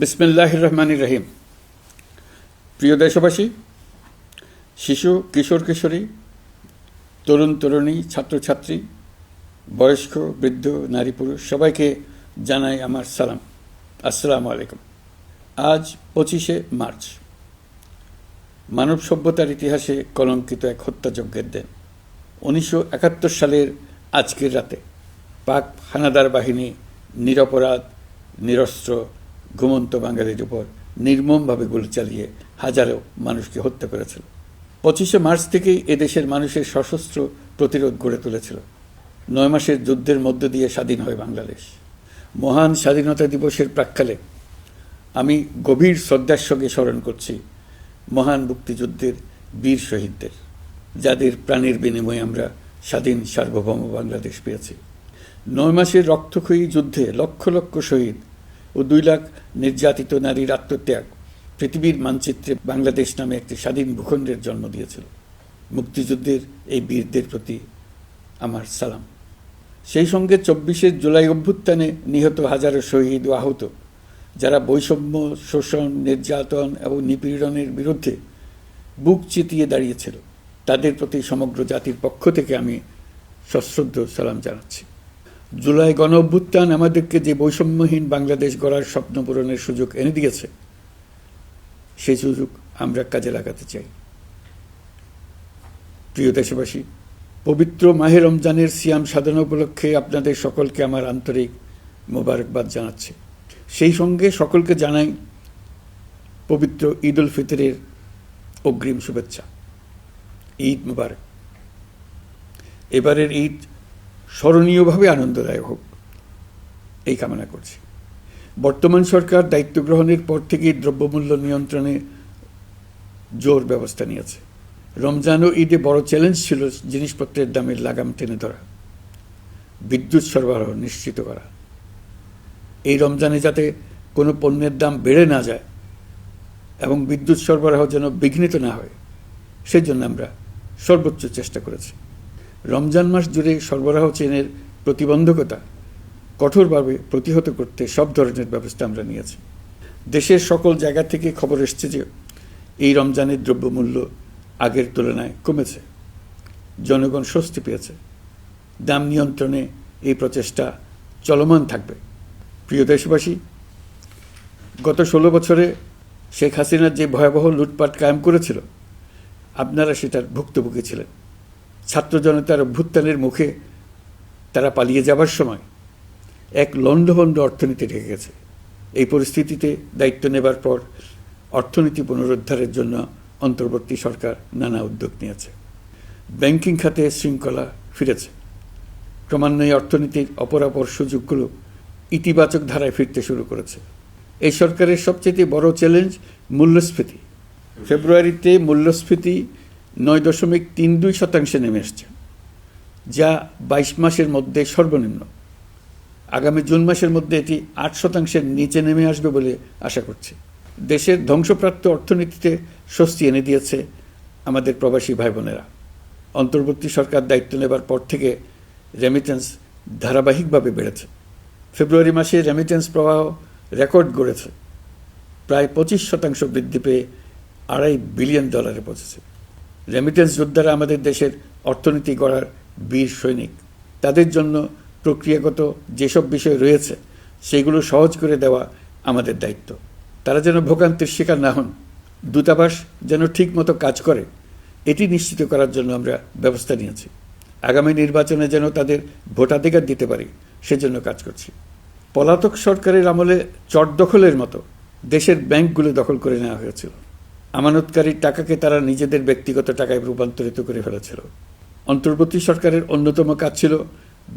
বিসমিল্লাহির রহমানির রহিম। প্রিয় দেশবাসী, শিশু, কিশোর কিশোরী, তরুণ তরুণী, ছাত্রছাত্রী, বয়স্ক, বৃদ্ধ, নারী পুরুষ সবাইকে জানাই আমার সালাম। আসসালামু আলাইকুম। আজ 25শে মার্চ, মানব সভ্যতার ইতিহাসে কলঙ্কিত এক হত্যাযজ্ঞের দিন। 1971 সালের আজকের রাতে পাক হানাদার বাহিনী নিরপরাধ, নিরস্ত্র, ঘুমন্ত বাঙালির উপর নির্মমভাবে গুলি চালিয়ে হাজারো মানুষকে হত্যা করেছিল। 25শে মার্চ থেকেই এদেশের মানুষের সশস্ত্র প্রতিরোধ গড়ে তুলেছিল। 9 মাসের যুদ্ধের মধ্য দিয়ে স্বাধীন হয় বাংলাদেশ। মহান স্বাধীনতা দিবসের প্রাক্কালে আমি গভীর শ্রদ্ধার সঙ্গে স্মরণ করছি মহান মুক্তিযুদ্ধের বীর শহীদদের, যাদের প্রাণের বিনিময়ে আমরা স্বাধীন সার্বভৌম বাংলাদেশ পেয়েছি। 9 মাসের রক্তক্ষয়ী যুদ্ধে লক্ষ লক্ষ শহীদ ও 2 লাখ নির্যাতিত নারীর আত্মত্যাগ পৃথিবীর মানচিত্রে বাংলাদেশ নামে একটি স্বাধীন ভূখণ্ডের জন্ম দিয়েছিল। মুক্তিযুদ্ধের এই বীরদের প্রতি আমার সালাম। সেই সঙ্গে 24শে জুলাই অভ্যুত্থানে নিহত হাজারো শহীদ ও আহত, যারা বৈষম্য, শোষণ, নির্যাতন এবং নিপীড়নের বিরুদ্ধে বুক চিতিয়ে দাঁড়িয়েছিল, তাদের প্রতি সমগ্র জাতির পক্ষ থেকে আমি সশ্রদ্ধ সালাম জানাচ্ছি। জুলাই গণ অভ্যুত্থান আমাদেরকে যে বৈষম্যহীন বাংলাদেশ গড়ার স্বপ্ন পূরণের সুযোগ এনে দিয়েছে, সেই সুযোগ আমরা কাজে লাগাতে চাই। প্রিয় দেশবাসী, পবিত্র মাহে রমজানের সিয়াম সাধনা উপলক্ষে আপনাদের সকলকে আমার আন্তরিক মোবারকবাদ জানাচ্ছি। সেই সঙ্গে সকলকে জানাই পবিত্র ঈদ উল ফিতরের অগ্রিম শুভেচ্ছা। ঈদ মুবারক। এবারের ঈদ স্মরণীয়ভাবে আনন্দদায়ক হোক, এই কামনা করছি। বর্তমান সরকার দায়িত্ব গ্রহণের পর থেকেই দ্রব্যমূল্য নিয়ন্ত্রণে জোর ব্যবস্থা নিয়েছে। রমজান ও ঈদে বড় চ্যালেঞ্জ ছিল জিনিসপত্রের দামের লাগাম টেনে ধরা, বিদ্যুৎ সরবরাহ নিশ্চিত করা। এই রমজানে যাতে কোনো পণ্যের দাম বেড়ে না যায় এবং বিদ্যুৎ সরবরাহ যেন বিঘ্নিত না হয়, সেজন্য আমরা সর্বোচ্চ চেষ্টা করেছি। রমজান মাস জুড়ে সরবরাহ চেনের প্রতিবন্ধকতা কঠোরভাবে প্রতিহত করতে সব ধরনের ব্যবস্থা আমরা নিয়েছি। দেশের সকল জায়গা থেকে খবর এসছে যে এই রমজানের দ্রব্যমূল্য আগের তুলনায় কমেছে, জনগণ স্বস্তি পেয়েছে। দাম নিয়ন্ত্রণে এই প্রচেষ্টা চলমান থাকবে। প্রিয় দেশবাসী, গত 16 বছরে শেখ হাসিনা যে ভয়াবহ লুটপাট কায়েম করেছিল, আপনারা সেটার ভুক্তভোগী ছিলেন। ছাত্র জনতার অভ্যুত্থানের মুখে তারা পালিয়ে যাবার সময় এক লণ্ডভণ্ড অর্থনীতি রেখে গেছে। এই পরিস্থিতিতে দায়িত্ব নেবার পর অর্থনীতি পুনরুদ্ধারের জন্য অন্তর্বর্তী সরকার নানা উদ্যোগ নিয়েছে। ব্যাংকিং খাতে শৃঙ্খলা ফিরেছে। ক্রমান্বয়ে অর্থনীতির অপরাপর সুযোগগুলো ইতিবাচক ধারায় ফিরতে শুরু করেছে। এই সরকারের সবচেয়ে বড় চ্যালেঞ্জ মূল্যস্ফীতি। ফেব্রুয়ারিতে মূল্যস্ফীতি 9.32% নেমে এসছে, যা 22 মাসের মধ্যে সর্বনিম্ন। আগামী জুন মাসের মধ্যে এটি 8%-এর নিচে নেমে আসবে বলে আশা করছি। দেশের ধ্বংসপ্রাপ্ত অর্থনীতিতে স্বস্তি এনে দিয়েছে আমাদের প্রবাসী ভাই বোনেরা। অন্তর্বর্তী সরকার দায়িত্ব নেবার পর থেকে রেমিটেন্স ধারাবাহিকভাবে বেড়েছে। ফেব্রুয়ারি মাসে রেমিটেন্স প্রবাহ রেকর্ড গড়েছে, প্রায় 25% বৃদ্ধি পেয়ে $2.5 বিলিয়ন পৌঁছেছে। রেমিটেন্স যোদ্ধারা আমাদের দেশের অর্থনীতি গড়ার বীর সৈনিক। তাদের জন্য প্রক্রিয়াগত যেসব বিষয় রয়েছে, সেগুলো সহজ করে দেওয়া আমাদের দায়িত্ব। তারা যেন ভোগান্তির শিকার না হন, দূতাবাস যেন ঠিক মতো কাজ করে, এটি নিশ্চিত করার জন্য আমরা ব্যবস্থা নিয়েছি। আগামী নির্বাচনে যেন তাদের ভোটাধিকার দিতে পারি, সেজন্য কাজ করছি। পলাতক সরকারের আমলে চট দখলের মতো দেশের ব্যাংকগুলো দখল করে নেওয়া হয়েছিল। আমানতকারীর টাকাকে তারা নিজেদের ব্যক্তিগত টাকায় রূপান্তরিত করে ফেলেছিল। অন্তর্বর্তী সরকারের অন্যতম কাজ ছিল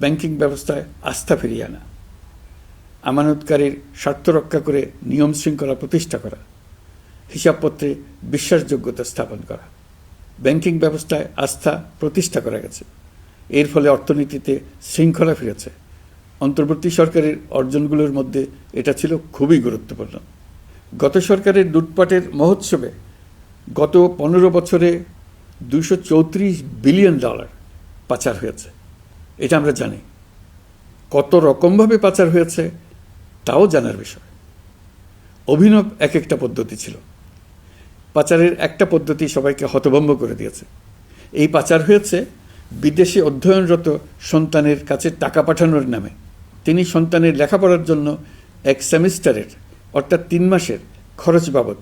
ব্যাংকিং ব্যবস্থায় আস্থা ফিরিয়ে আনা, আমানতকারীর স্বার্থ রক্ষা করে নিয়ম শৃঙ্খলা প্রতিষ্ঠা করা, হিসাবপত্রে বিশ্বাসযোগ্যতা স্থাপন করা। ব্যাংকিং ব্যবস্থায় আস্থা প্রতিষ্ঠা করা গেছে। এর ফলে অর্থনীতিতে শৃঙ্খলা ফিরেছে। অন্তর্বর্তী সরকারের অর্জনগুলোর মধ্যে এটা ছিল খুবই গুরুত্বপূর্ণ। গত সরকারের লুটপাটের মহোৎসবে গত 15 বছরে $234 বিলিয়ন পাচার হয়েছে। এটা আমরা জানি। কত রকমভাবে পাচার হয়েছে তাও জানার বিষয়। অভিনব এক একটা পদ্ধতি ছিল। পাচারের একটা পদ্ধতি সবাইকে হতভম্ব করে দিয়েছে। এই পাচার হয়েছে বিদেশে অধ্যয়নরত সন্তানের কাছে টাকা পাঠানোর নামে। তিনি সন্তানের লেখাপড়ার জন্য এক সেমিস্টারের অর্থাৎ 3 মাসের খরচ বাবদ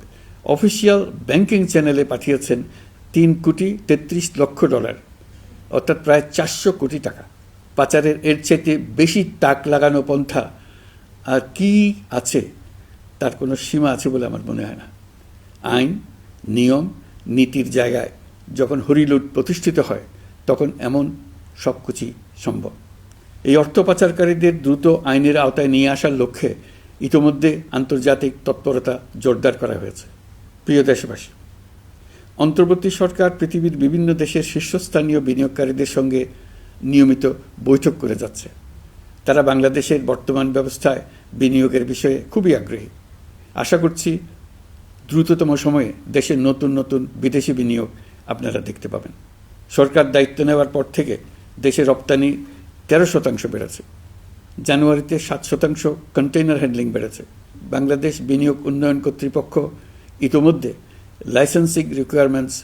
অফিসিয়াল ব্যাংকিং চ্যানেলে পাঠিয়েছেন $3,33,00,000, অর্থাৎ প্রায় 400 কোটি টাকা। পাচারের এর চাইতে বেশি তাক লাগানো পন্থা আর কি আছে, তার কোনো সীমা আছে বলে আমার মনে হয় না। আইন, নিয়ম, নীতির জায়গায় যখন হরিলুট প্রতিষ্ঠিত হয় তখন এমন সব কিছুই সম্ভব। এই অর্থ পাচারকারীদের দ্রুত আইনের আওতায় নিয়ে আসার লক্ষ্যে ইতোমধ্যে আন্তর্জাতিক তৎপরতা জোরদার করা হয়েছে। প্রিয় দেশবাসী, অন্তর্বর্তী সরকার পৃথিবীর বিভিন্ন দেশের শীর্ষস্থানীয় বিনিয়োগকারীদের সঙ্গে নিয়মিত বৈঠক করে যাচ্ছে। তারা বাংলাদেশের বর্তমান ব্যবস্থায় বিনিয়োগের বিষয়ে খুবই আগ্রহী। আশা করছি দ্রুততম সময়ে দেশের নতুন নতুন বিদেশি বিনিয়োগ আপনারা দেখতে পাবেন। সরকার দায়িত্ব নেওয়ার পর থেকে দেশে রপ্তানি 13% বেড়েছে। জানুয়ারিতে 7% কন্টেইনার হ্যান্ডলিং বেড়েছে। বাংলাদেশ বিনিয়োগ উন্নয়ন কর্তৃপক্ষ ইতোমধ্যে লাইসেন্সিং রিকোয়ারমেন্টস,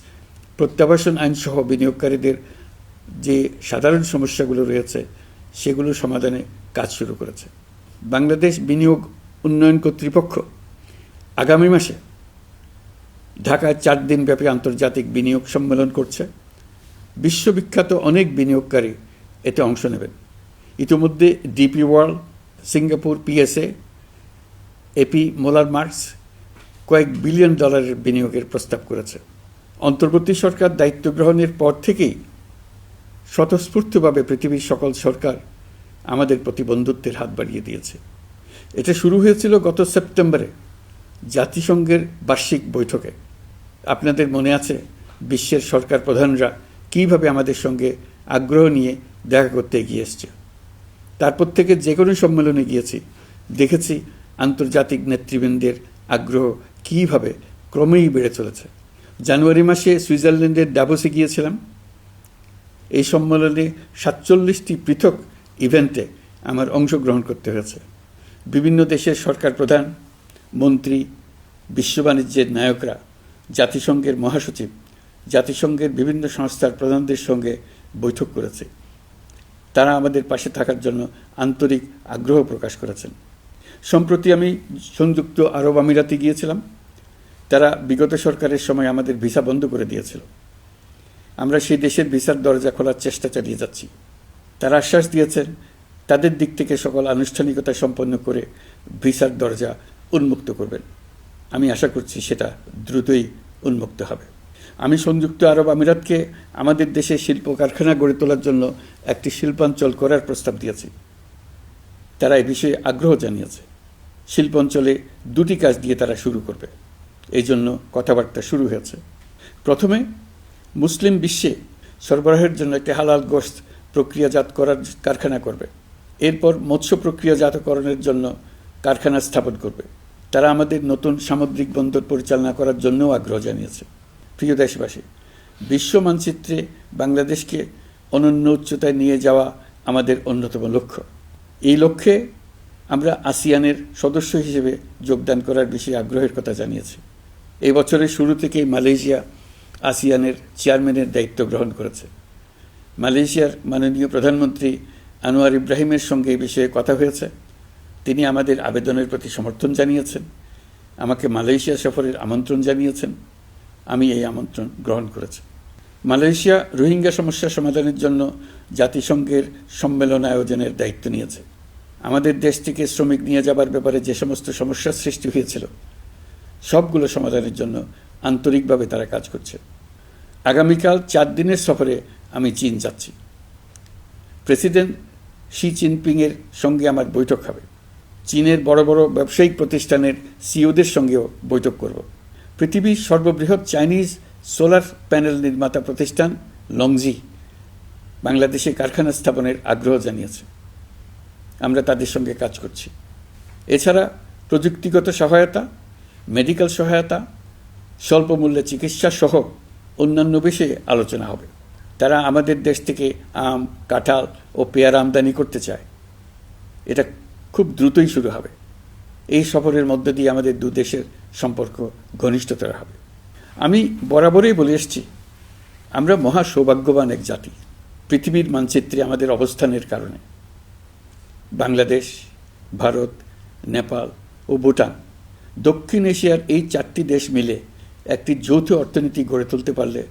প্রত্যাবাসন আইনসহ বিনিয়োগকারীদের যে সাধারণ সমস্যাগুলো রয়েছে সেগুলো সমাধানে কাজ শুরু করেছে। বাংলাদেশ বিনিয়োগ উন্নয়ন কর্তৃপক্ষ আগামী মাসে ঢাকায় 4 দিনব্যাপী আন্তর্জাতিক বিনিয়োগ সম্মেলন করছে। বিশ্ববিখ্যাত অনেক বিনিয়োগকারী এতে অংশ নেবেন। ইতিমধ্যে DP World, Singapore PSA, AP Moller Maersk কয়েক বিলিয়ন ডলারের বিনিয়োগের প্রস্তাব করেছে। অন্তর্বর্তী সরকার দায়িত্ব গ্রহণের পর থেকেই স্বতঃস্ফূর্তভাবে পৃথিবীর সকল সরকার আমাদের প্রতি বন্ধুত্বের হাত বাড়িয়ে দিয়েছে। এটা শুরু হয়েছিল গত সেপ্টেম্বরে জাতিসংঘের বার্ষিক বৈঠকে। আপনাদের মনে আছে বিশ্বের সরকার প্রধানরা কীভাবে আমাদের সঙ্গে আগ্রহ নিয়ে দেখা করতে এগিয়ে এসছে। তারপর থেকে যে কোনো সম্মেলনে গিয়েছি, দেখেছি আন্তর্জাতিক নেতৃবৃন্দের আগ্রহ কীভাবে ক্রমেই বেড়ে চলেছে। জানুয়ারি মাসে সুইজারল্যান্ডের ডাভোসে গিয়েছিলাম। এই সম্মেলনে 47টি পৃথক ইভেন্টে আমার অংশগ্রহণ করতে হয়েছে। বিভিন্ন দেশের সরকার প্রধান, মন্ত্রী, বিশ্ব বাণিজ্যের নায়করা, জাতিসংঘের মহাসচিব, জাতিসংঘের বিভিন্ন সংস্থার প্রধানদের সঙ্গে বৈঠক করেছে। তারা আমাদের পাশে থাকার জন্য আন্তরিক আগ্রহ প্রকাশ করেছেন। সম্প্রতি আমি সংযুক্ত আরব আমিরাতে গিয়েছিলাম। তারা বিগত সরকারের সময় আমাদের ভিসা বন্ধ করে দিয়েছিল। আমরা সেই দেশের ভিসার দরজা খোলার চেষ্টা চালিয়ে যাচ্ছি। তারা আশ্বাস দিয়েছেন তাদের দিক থেকে সকল আনুষ্ঠানিকতা সম্পন্ন করে ভিসার দরজা উন্মুক্ত করবেন। আমি আশা করছি সেটা দ্রুতই উন্মুক্ত হবে। আমি সংযুক্ত আরব আমিরাতকে আমাদের দেশে শিল্প কারখানা গড়ে তোলার জন্য একটি শিল্পাঞ্চল করার প্রস্তাব দিয়েছি। তারা এই বিষয়ে আগ্রহ জানিয়েছে। শিল্পাঞ্চলে 2টি কাজ দিয়ে তারা শুরু করবে, এই জন্য কথাবার্তা শুরু হয়েছে। প্রথমে মুসলিম বিশ্বে সরবরাহের জন্য একটি হালাল গোশত প্রক্রিয়াজাত করার কারখানা করবে। এরপর মৎস্য প্রক্রিয়াজাতকরণের জন্য কারখানা স্থাপন করবে। তারা আমাদের নতুন সামুদ্রিক বন্দর পরিচালনা করার জন্যও আগ্রহ জানিয়েছে। প্রিয় দেশবাসী, বিশ্ব মানচিত্রে বাংলাদেশকে অনন্য উচ্চতায় নিয়ে যাওয়া আমাদের অন্যতম লক্ষ্য। এই লক্ষ্যে আমরা আসিয়ানের সদস্য হিসেবে যোগদান করার বিষয়ে আগ্রহের কথা জানিয়েছি। এই বছরের শুরু থেকেই মালয়েশিয়া আসিয়ানের চেয়ারম্যানের দায়িত্ব গ্রহণ করেছে। মালয়েশিয়ার মাননীয় প্রধানমন্ত্রী আনোয়ার ইব্রাহিমের সঙ্গে এই বিষয়ে কথা হয়েছে। তিনি আমাদের আবেদনের প্রতি সমর্থন জানিয়েছেন, আমাকে মালয়েশিয়া সফরের আমন্ত্রণ জানিয়েছেন। আমি এই আমন্ত্রণ গ্রহণ করেছি। মালয়েশিয়া রোহিঙ্গা সমস্যা সমাধানের জন্য জাতিসংঘের সম্মেলন আয়োজনের দায়িত্ব নিয়েছে। আমাদের দেশ থেকে শ্রমিক নিয়ে যাবার ব্যাপারে যে সমস্ত সমস্যার সৃষ্টি হয়েছিল সবগুলো সমাধানের জন্য আন্তরিকভাবে তারা কাজ করছে। আগামীকাল 4 দিনের সফরে আমি চীন যাচ্ছি। প্রেসিডেন্ট শি জিনপিংয়ের সঙ্গে আমার বৈঠক হবে। চীনের বড় বড় ব্যবসায়িক প্রতিষ্ঠানের সিইওদের সঙ্গেও বৈঠক করব। পৃথিবীর সর্ববৃহৎ চাইনিজ সোলার প্যানেল নির্মাতা প্রতিষ্ঠান লংজি বাংলাদেশে কারখানা স্থাপনের আগ্রহ জানিয়েছে। আমরা তাদের সঙ্গে কাজ করছি। এছাড়া প্রযুক্তিগত সহায়তা, মেডিকেল সহায়তা, স্বল্প মূল্যে চিকিৎসা সহ অন্যান্য বিষয়ে আলোচনা হবে। তারা আমাদের দেশ থেকে আম, কাঁঠাল ও পেয়ারা আমদানি করতে চায়। এটা খুব দ্রুতই শুরু হবে। এই সফরের মধ্য দিয়ে আমাদের দু দেশের সম্পর্ক ঘনিষ্ঠতর হবে। আমি বরাবরই বলে এসেছি, আমরা মহা সৌভাগ্যবান এক জাতি। পৃথিবীর মানচিত্রে আমাদের অবস্থানের কারণে বাংলাদেশ, ভারত, নেপাল ও ভুটান, দক্ষিণ এশিয়ার এই 4টি দেশ মিলে একটি যৌথ অর্থনীতি গড়ে তুলতে পারলে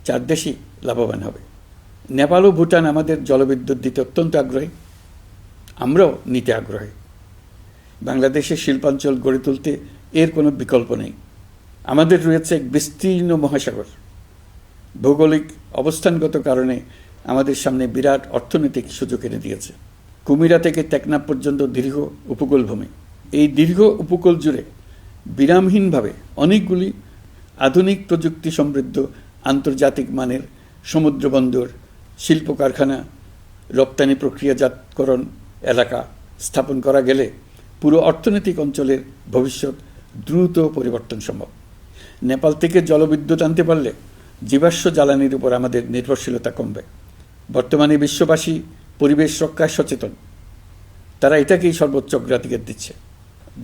4 দেশই লাভবান হবে। নেপাল ও ভুটান আমাদের জলবিদ্যুৎ দিতে অত্যন্ত আগ্রহী, আমরাও নিতে আগ্রহী। বাংলাদেশের শিল্পাঞ্চল গড়ে তুলতে এর কোনো বিকল্প নেই। আমাদের রয়েছে এক বিস্তীর্ণ মহাসাগর। ভৌগোলিক অবস্থানগত কারণে আমাদের সামনে বিরাট অর্থনৈতিক সুযোগ এনে দিয়েছে। কুমিরা থেকে টেকনাফ পর্যন্ত দীর্ঘ উপকূলভূমি। এই দীর্ঘ উপকূল জুড়ে বিরামহীনভাবে অনেকগুলি আধুনিক প্রযুক্তি সমৃদ্ধ আন্তর্জাতিক মানের সমুদ্র বন্দর, শিল্প কারখানা, রপ্তানি প্রক্রিয়াজাতকরণ এলাকা স্থাপন করা গেলে পুরো অর্থনৈতিক অঞ্চলের ভবিষ্যৎ দ্রুত পরিবর্তন সম্ভব। নেপাল থেকে জলবিদ্যুৎ আনতে পারলে জীবাশ্ম জ্বালানির উপর আমাদের নির্ভরশীলতা কমবে। বর্তমানে বিশ্ববাসী পরিবেশ রক্ষায় সচেতন, তারা এটাকেই সর্বোচ্চ অগ্রাধিকার দিচ্ছে।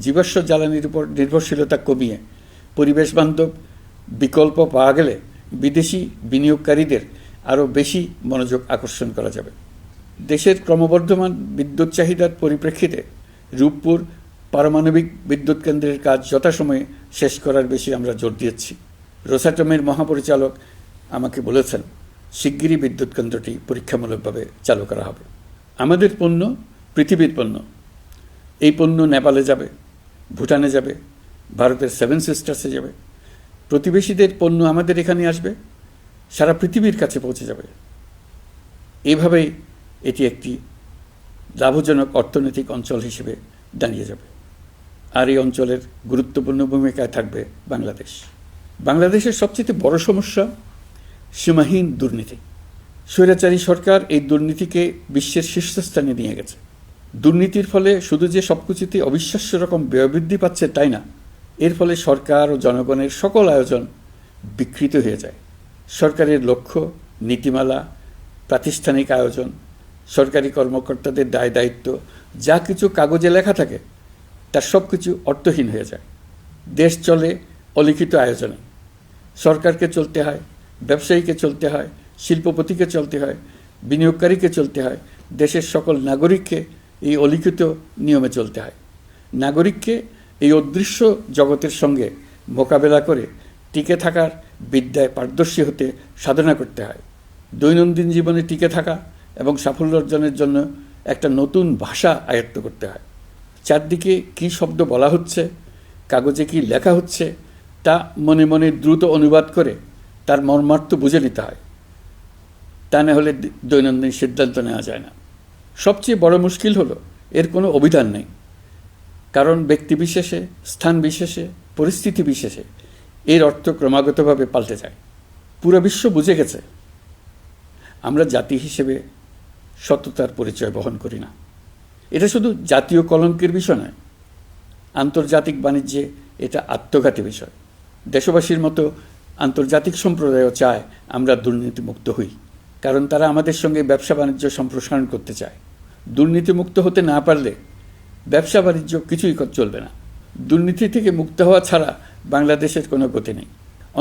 জীবাশ্ম জ্বালানির উপর নির্ভরশীলতা কমিয়ে পরিবেশ বান্ধব বিকল্প পাওয়া গেলে বিদেশি বিনিয়োগকারীদের আরও বেশি মনোযোগ আকর্ষণ করা যাবে। দেশের ক্রমবর্ধমান বিদ্যুৎ চাহিদার পরিপ্রেক্ষিতে রূপপুর পারমাণবিক বিদ্যুৎ কেন্দ্রের কাজ যথাসময়ে শেষ করার বেশি আমরা জোর দিয়েছি। রোসাটমের মহাপরিচালক আমাকে বলেছেন, শিগগিরই বিদ্যুৎ কেন্দ্রটি পরীক্ষামূলকভাবে চালু করা হবে। আমাদের পণ্য পৃথিবীর পণ্য। এই পণ্য নেপালে যাবে, ভুটানে যাবে, ভারতের 7 সিস্টার্সে যাবে। প্রতিবেশীদের পণ্য আমাদের এখানে আসবে, সারা পৃথিবীর কাছে পৌঁছে যাবে। এভাবেই এটি একটি লাভজনক অর্থনৈতিক অঞ্চল হিসেবে দাঁড়িয়ে যাবে। আর এই অঞ্চলের গুরুত্বপূর্ণ ভূমিকায় থাকবে বাংলাদেশ। বাংলাদেশের সবচেয়ে বড় সমস্যা সীমাহীন দুর্নীতি। স্বৈরাচারী সরকার এই দুর্নীতিকে বিশ্বের শীর্ষস্থানে নিয়ে গেছে। দুর্নীতির ফলে শুধু যে সবকিছুতে অবিশ্বাস্য রকম ব্যয়বৃদ্ধি পাচ্ছে তাই না, এর ফলে সরকার ও জনগণের সকল আয়োজন বিকৃত হয়ে যায়। সরকারের লক্ষ্য, নীতিমালা, প্রাতিষ্ঠানিক আয়োজন, সরকারি কর্মকর্তাদের দায় দায়িত্ব যা কিছু কাগজে লেখা থাকে তার সব কিছু অর্থহীন হয়ে যায়। দেশ চলে অলিখিত আয়োজনে। সরকারকে চলতে হয়, ব্যবসায়ীকে চলতে হয়, শিল্পপতিকে চলতে হয়, বিনিয়োগকারীকে চলতে হয়, দেশের সকল নাগরিককে এই অলিখিত নিয়মে চলতে হয়। নাগরিককে এই অদৃশ্য জগতের সঙ্গে মোকাবেলা করে টিকে থাকার বিদ্যায় পারদর্শী হতে সাধনা করতে হয়। দৈনন্দিন জীবনে টিকে থাকা এবং সাফল্য অর্জনের জন্য একটা নতুন ভাষা আয়ত্ত করতে হয়। চারদিকে কী শব্দ বলা হচ্ছে, কাগজে কি লেখা হচ্ছে তা মনে মনে দ্রুত অনুবাদ করে তার মর্মার্থ বুঝে নিতে হয়। তা না হলে দৈনন্দিন সিদ্ধান্ত নেওয়া যায় না। সবচেয়ে বড় মুশকিল হলো এর কোনো অভিধান নেই। কারণ ব্যক্তি বিশেষে, স্থান বিশেষে, পরিস্থিতি বিশেষে এর অর্থ ক্রমাগতভাবে পাল্টে যায়। পুরো বিশ্ব বুঝে গেছে আমরা জাতি হিসেবে সততার পরিচয় বহন করি না। এটা শুধু জাতীয় কলঙ্কের বিষয় নয়, আন্তর্জাতিক বাণিজ্যে এটা আত্মঘাতী বিষয়। দেশবাসীর মতো আন্তর্জাতিক সম্প্রদায়ও চায় আমরা দুর্নীতিমুক্ত হই, কারণ তারা আমাদের সঙ্গে ব্যবসা বাণিজ্য সম্প্রসারণ করতে চায়। দুর্নীতিমুক্ত হতে না পারলে ব্যবসা বাণিজ্য কিছুই চলবে না। দুর্নীতি থেকে মুক্ত হওয়া ছাড়া বাংলাদেশের কোনো গতি নেই।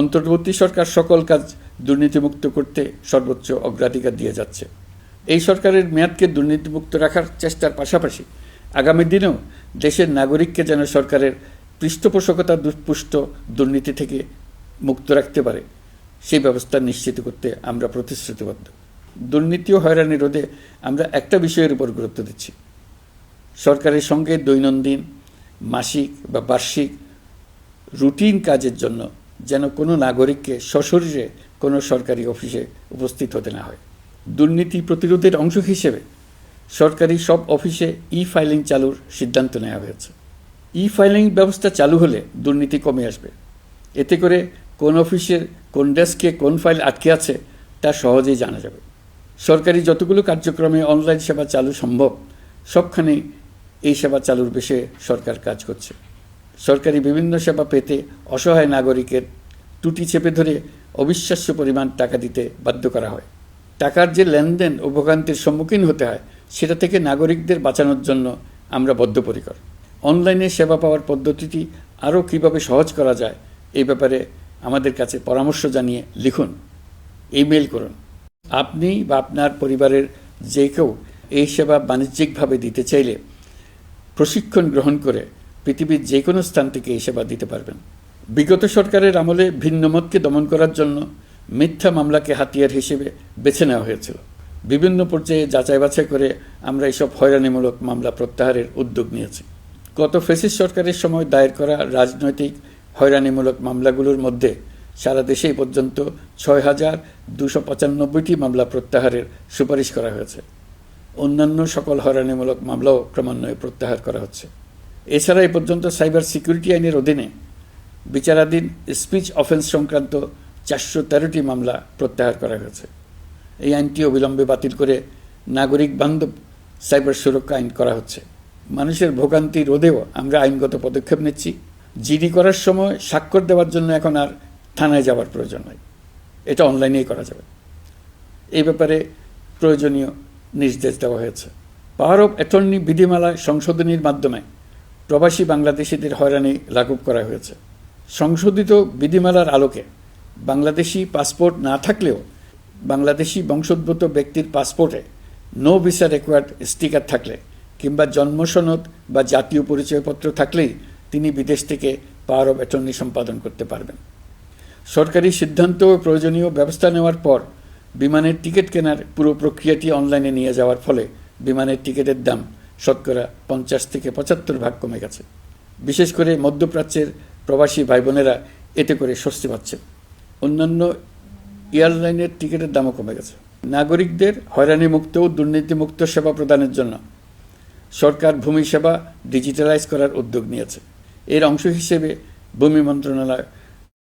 অন্তর্বর্তী সরকার সকল কাজ দুর্নীতিমুক্ত করতে সর্বোচ্চ অগ্রাধিকার দিয়ে যাচ্ছে। এই সরকারের মেয়াদকে দুর্নীতিমুক্ত রাখার চেষ্টার পাশাপাশি আগামী দিনেও দেশের নাগরিককে যেন সরকারের পৃষ্ঠপোষকতা দুষ্পুষ্ট দুর্নীতি থেকে মুক্ত রাখতে পারে সেই ব্যবস্থা নিশ্চিত করতে আমরা প্রতিশ্রুতিবদ্ধ। দুর্নীতি ও হয়রানি রোধে আমরা একটা বিষয়ের উপর গুরুত্ব দিচ্ছি। সরকারের সঙ্গে দৈনন্দিন, মাসিক বা বার্ষিক রুটিন কাজের জন্য যেন কোনো নাগরিককে সশরীরে কোনো সরকারি অফিসে উপস্থিত হতে না হয়। দুর্নীতি প্রতিরোধের অংশ হিসেবে সরকারি সব অফিসে ফাইলিং চালুর সিদ্ধান্ত নেওয়া হয়েছে। ফাইলিং ব্যবস্থা চালু হলে দুর্নীতি কমে আসবে। এতে করে কোন অফিসের কোন ডেস্কে কোন ফাইল আটকে আছে তা সহজেই জানা যাবে। সরকারি যতগুলো কার্যক্রমে অনলাইন সেবা চালু সম্ভব সবখানেই এই সেবা চালুর বিষয়ে সরকার কাজ করছে। সরকারি বিভিন্ন সেবা পেতে অসহায় নাগরিকের টুটি চেপে ধরে অবিশ্বাস্য পরিমাণ টাকা দিতে বাধ্য করা হয়। টাকার যে লেনদেন ও ভোগান্তির সম্মুখীন হতে হয় সেটা থেকে নাগরিকদের বাঁচানোর জন্য আমরা বদ্ধপরিকর। অনলাইনে সেবা পাওয়ার পদ্ধতিটি আরও কীভাবে সহজ করা যায় এই ব্যাপারে আমাদের কাছে পরামর্শ জানিয়ে লিখুন, ইমেল করুন। আপনি বা আপনার পরিবারের যে কেউ এই সেবা বাণিজ্যিকভাবে দিতে চাইলে প্রশিক্ষণ গ্রহণ করে পৃথিবীর যে কোনো স্থান থেকে এই সেবা দিতে পারবেন। বিগত সরকারের আমলে ভিন্নমতকে দমন করার জন্য মিথ্যা মামলাকে হাতিয়ার হিসেবে বেছে নেওয়া হয়েছিল। বিভিন্ন পর্যায়ে যাচাই বাছাই করে আমরা এইসব হয়রানিমূলক মামলা প্রত্যাহারের উদ্যোগ নিয়েছি। গত ফ্যাসিস্ট সরকারের সময় দায়ের করা রাজনৈতিক হয়রানিমূলক মামলাগুলোর মধ্যে সারা দেশেই পর্যন্ত ৬,২৯৫টি মামলা প্রত্যাহারের সুপারিশ করা হয়েছে। অন্যান্য সকল হয়রানিমূলক মামলাও ক্রমান্বয়ে প্রত্যাহার করা হচ্ছে। এছাড়া এ পর্যন্ত সাইবার সিকিউরিটি আইনের অধীনে বিচারাধীন স্পিচ অফেন্স সংক্রান্ত ৪১৩টি মামলা প্রত্যাহার করা হয়েছে। এই আইনটি অবিলম্বে বাতিল করে নাগরিক বান্ধব সাইবার সুরক্ষা আইন করা হচ্ছে। মানুষের ভোগান্তি রোধেও আমরা আইনগত পদক্ষেপ নিচ্ছি। জিডি করার সময় স্বাক্ষর দেওয়ার জন্য এখন আর থানায় যাওয়ার প্রয়োজন নয়, এটা অনলাইনেই করা যাবে। এই ব্যাপারে প্রয়োজনীয় নির্দেশ দেওয়া হয়েছে। পাওয়ার অফ অ্যাটর্নি বিধিমালা সংশোধনীর মাধ্যমে প্রবাসী বাংলাদেশিদের হয়রানি লাঘব করা হয়েছে। সংশোধিত বিধিমালার আলোকে বাংলাদেশি পাসপোর্ট না থাকলেও বাংলাদেশি বংশোদ্ভূত ব্যক্তির পাসপোর্টে নো ভিসা রিকোয়ার্ড স্টিকার থাকলে কিংবা জন্মসনদ বা জাতীয় পরিচয়পত্র থাকলেই তিনি বিদেশ থেকে পাওয়ার অফ অ্যাটর্নি সম্পাদন করতে পারবেন। সরকারি সিদ্ধান্ত ও প্রয়োজনীয় ব্যবস্থা নেওয়ার পর বিমানের টিকিট কেনার পুরো প্রক্রিয়াটি অনলাইনে নিয়ে যাওয়ার ফলে বিমানের টিকিটের দাম শতকরা ৫০ থেকে ৭৫% কমে গেছে। বিশেষ করে মধ্যপ্রাচ্যের প্রবাসী ভাই বোনেরা এতে করে স্বস্তি পাচ্ছেন। অন্যান্য এয়ারলাইনের টিকিটের দামও কমে গেছে। নাগরিকদের হয়রানিমুক্ত ও দুর্নীতিমুক্ত সেবা প্রদানের জন্য সরকার ভূমি সেবা ডিজিটালাইজ করার উদ্যোগ নিয়েছে। এর অংশ হিসেবে ভূমি মন্ত্রণালয়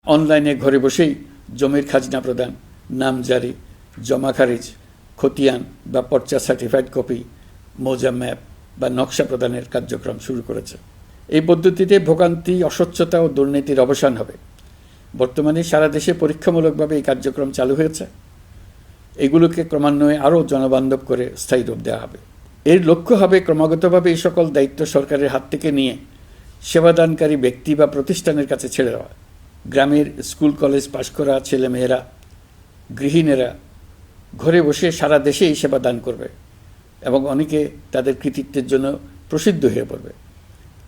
অনলাইনে ঘরে বসেই জমির খাজনা প্রদান, নামজারি, জমা খারিজ, খতিয়ান বা পর্চা সার্টিফাইড কপি, মৌজা ম্যাপ বা নকশা প্রদানের কার্যক্রম শুরু করেছে। এই পদ্ধতিতে ভোগান্তি, অস্বচ্ছতা ও দুর্নীতির অবসান হবে। বর্তমানে সারা দেশে পরীক্ষামূলকভাবে এই কার্যক্রম চালু হয়েছে। এগুলোকে ক্রমান্বয়ে আরও জনবান্ধব করে স্থায়ী রূপ দেওয়া হবে। এর লক্ষ্য হবে ক্রমাগতভাবে এই সকল দায়িত্ব সরকারের হাত থেকে নিয়ে সেবাদানকারী ব্যক্তি বা প্রতিষ্ঠানের কাছে ছেড়ে দেওয়া। গ্রামের স্কুল কলেজ পাশ করা ছেলেমেয়েরা, গৃহিণীরা ঘরে বসে সারা দেশে এই সেবা দান করবে এবং অনেকে তাদের কৃতিত্বের জন্য প্রসিদ্ধ হয়ে পড়বে।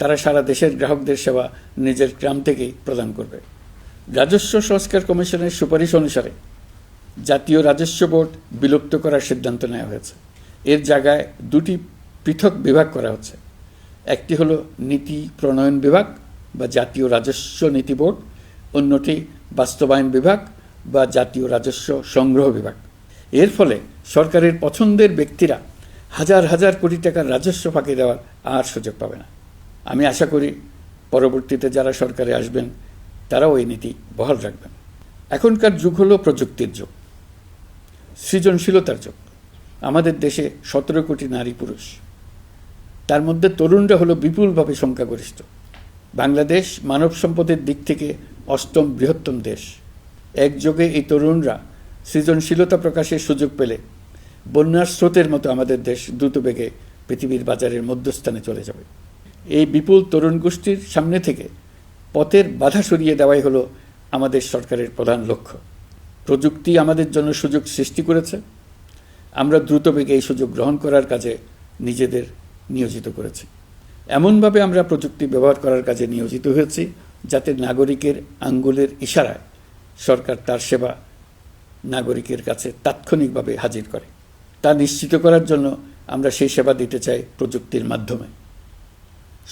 তারা সারা দেশের গ্রাহকদের সেবা নিজের গ্রাম থেকেই প্রদান করবে। রাজস্ব সংস্কার কমিশনের সুপারিশ অনুসারে জাতীয় রাজস্ব বোর্ড বিলুপ্ত করার সিদ্ধান্ত নেওয়া হয়েছে। এর জায়গায় দুটি পৃথক বিভাগ করা হচ্ছে। একটি হলো নীতি প্রণয়ন বিভাগ বা জাতীয় রাজস্ব নীতি বোর্ড, অন্যটি বাস্তবায়ন বিভাগ বা জাতীয় রাজস্ব সংগ্রহ বিভাগ। এর ফলে সরকারের পছন্দের ব্যক্তিরা হাজার হাজার কোটি টাকার রাজস্ব ফাঁকি দেওয়ার আর সুযোগ পাবে না। আমি আশা করি পরবর্তীতে যারা সরকারে আসবেন তারাও এই নীতি বহাল রাখবেন। এখনকার যুগ হলো প্রযুক্তির যুগ, সৃজনশীলতার যুগ। আমাদের দেশে ১৭ কোটি নারী পুরুষ, তার মধ্যে তরুণরা হলো বিপুলভাবে সংখ্যাগরিষ্ঠ। বাংলাদেশ মানব সম্পদের দিক থেকে ৮ম বৃহত্তম দেশ। একযোগে এই তরুণরা সৃজনশীলতা প্রকাশের সুযোগ পেলে বন্যার স্রোতের মতো আমাদের দেশ দ্রুতবেগে পৃথিবীর বাজারের মধ্যস্থানে চলে যাবে। এই বিপুল তরুণ গোষ্ঠীর সামনে থেকে পথের বাধা সরিয়ে দেওয়াই হলো আমাদের সরকারের প্রধান লক্ষ্য। প্রযুক্তি আমাদের জন্য সুযোগ সৃষ্টি করেছে, আমরা দ্রুতবেগে এই সুযোগ গ্রহণ করার কাজে নিজেদের নিয়োজিত করেছি। এমনভাবে আমরা প্রযুক্তি ব্যবহার করার কাজে নিয়োজিত হয়েছি যাতে নাগরিকের আঙ্গুলের ইশারায় সরকার তার সেবা নাগরিকের কাছে তাৎক্ষণিকভাবে হাজির করে। তা নিশ্চিত করার জন্য আমরা সেই সেবা দিতে চাই প্রযুক্তির মাধ্যমে,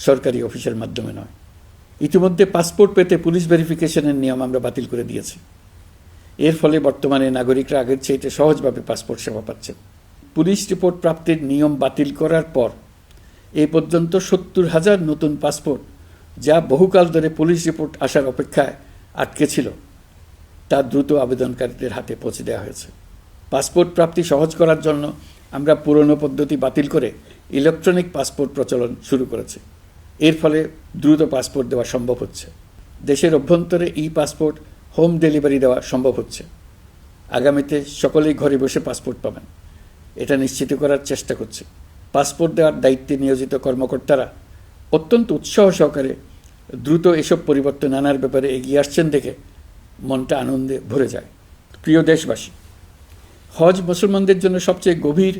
সরকারি অফিসের মাধ্যমে নয়। ইতিমধ্যে পাসপোর্ট পেতে পুলিশ ভেরিফিকেশনের নিয়ম আমরা বাতিল করে দিয়েছি। এর ফলে বর্তমানে নাগরিকরা আগের চাইতে সহজভাবে পাসপোর্ট সেবা পাচ্ছেন। পুলিশ রিপোর্ট প্রাপ্তির নিয়ম বাতিল করার পর এই পর্যন্ত ৭০,০০০ নতুন পাসপোর্ট, যা বহুকাল ধরে পুলিশ রিপোর্ট আসার অপেক্ষায় আটকে ছিল, তা দ্রুত আবেদনকারীদের হাতে পৌঁছে দেওয়া হয়েছে। পাসপোর্ট প্রাপ্তি সহজ করার জন্য আমরা পুরনো পদ্ধতি বাতিল করে ইলেকট্রনিক পাসপোর্ট প্রচলন শুরু করেছি। এর ফলে দ্রুত পাসপোর্ট দেওয়া সম্ভব হচ্ছে। দেশের অভ্যন্তরে ই পাসপোর্ট হোম ডেলিভারি দেওয়া সম্ভব হচ্ছে। আগামীতে সকলেই ঘরে বসে পাসপোর্ট পাবেন, এটা নিশ্চিত করার চেষ্টা করছি। পাসপোর্ট দেওয়ার দায়িত্বে নিয়োজিত কর্মকর্তারা অত্যন্ত উৎসাহ সহকারে দ্রুত এসব পরিবর্তন আনার ব্যাপারে এগিয়ে আসছেন দেখে মনটা আনন্দে ভরে যায়। প্রিয় দেশবাসী, হজ মুসলমানদের জন্য সবচেয়ে গভীর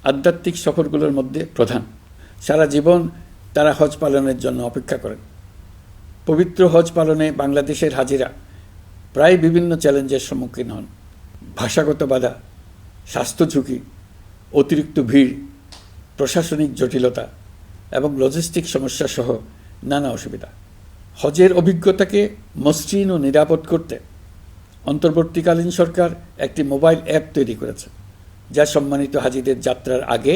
আধ্যাত্মিক সফরগুলোর মধ্যে প্রধান। সারা জীবন তারা হজ পালনের জন্য অপেক্ষা করেন। পবিত্র হজ পালনে বাংলাদেশের হাজিরা প্রায় বিভিন্ন চ্যালেঞ্জের সম্মুখীন হন। ভাষাগত বাধা, স্বাস্থ্য ঝুঁকি, অতিরিক্ত ভিড়, প্রশাসনিক জটিলতা এবং লজিস্টিক সমস্যা সহ নানা অসুবিধা। হজের অভিজ্ঞতাকে মসৃণ ও নিরাপদ করতে অন্তর্বর্তীকালীন সরকার একটি মোবাইল অ্যাপ তৈরি করেছে, যা সম্মানিত হাজিদের যাত্রার আগে,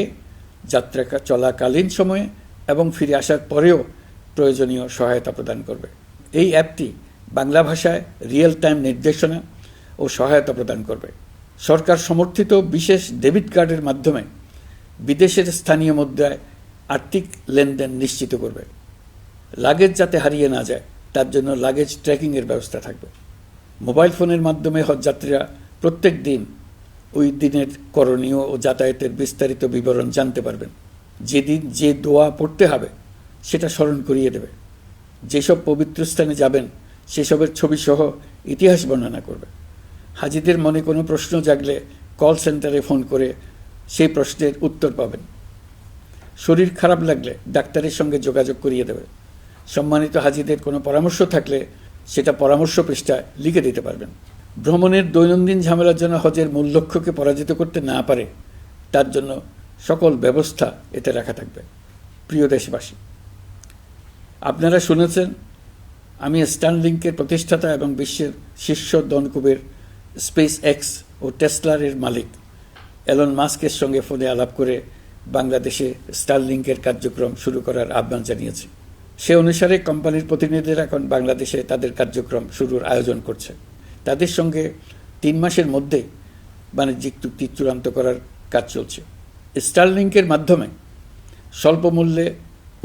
যাত্রা চলাকালীন সময়ে এবং ফিরে আসার পরেও প্রয়োজনীয় সহায়তা প্রদান করবে। এই অ্যাপটি বাংলা ভাষায় রিয়েল টাইম নির্দেশনা ও সহায়তা প্রদান করবে। সরকার সমর্থিত বিশেষ ডেবিট কার্ডের মাধ্যমে বিদেশের স্থানীয় মুদ্রায় আর্থিক লেনদেন নিশ্চিত করবে। লাগেজ যাতে হারিয়ে না যায় তার জন্য লাগেজ ট্র্যাকিংয়ের ব্যবস্থা থাকবে। মোবাইল ফোনের মাধ্যমে হজযাত্রীরা প্রত্যেক দিন ওই দিনের করণীয় ও যাতায়াতের বিস্তারিত বিবরণ জানতে পারবেন। যেদিন যে দোয়া পড়তে হবে সেটা স্মরণ করিয়ে দেবে। যেসব পবিত্র স্থানে যাবেন সেসবের ছবি সহ ইতিহাস বর্ণনা করবে। হাজিদের মনে কোনো প্রশ্ন জাগলে কল সেন্টারে ফোন করে সেই প্রশ্নের উত্তর পাবেন। শরীর খারাপ লাগলে ডাক্তারের সঙ্গে যোগাযোগ করিয়ে দেবে। সম্মানিত হাজিদের কোনো পরামর্শ থাকলে সেটা পরামর্শ পৃষ্ঠায় লিখে দিতে পারবেন। ভ্রমণের দৈনন্দিন ঝামেলার জন্য হজের মূল লক্ষ্যকে পরাজিত করতে না পারে তার জন্য সকল ব্যবস্থা এতে রাখা থাকবে। প্রিয় দেশবাসী, আপনারা শুনেছেন আমি স্টারলিংকের প্রতিষ্ঠাতা এবং বিশ্বের শীর্ষ ধনকুবের স্পেস এক্স ও টেসলার মালিক এলন মাস্কের সঙ্গে ফোনে আলাপ করে বাংলাদেশে স্টারলিংকের কার্যক্রম শুরু করার আহ্বান জানিয়েছি। সে অনুসারে কোম্পানির প্রতিনিধিরা এখন বাংলাদেশে তাদের কার্যক্রম শুরুর আয়োজন করছে। তাদের সঙ্গে 3 মাসের মধ্যে বাণিজ্যিক চুক্তি চূড়ান্ত করার কাজ চলছে। স্টারলিংকের মাধ্যমে স্বল্প মূল্যে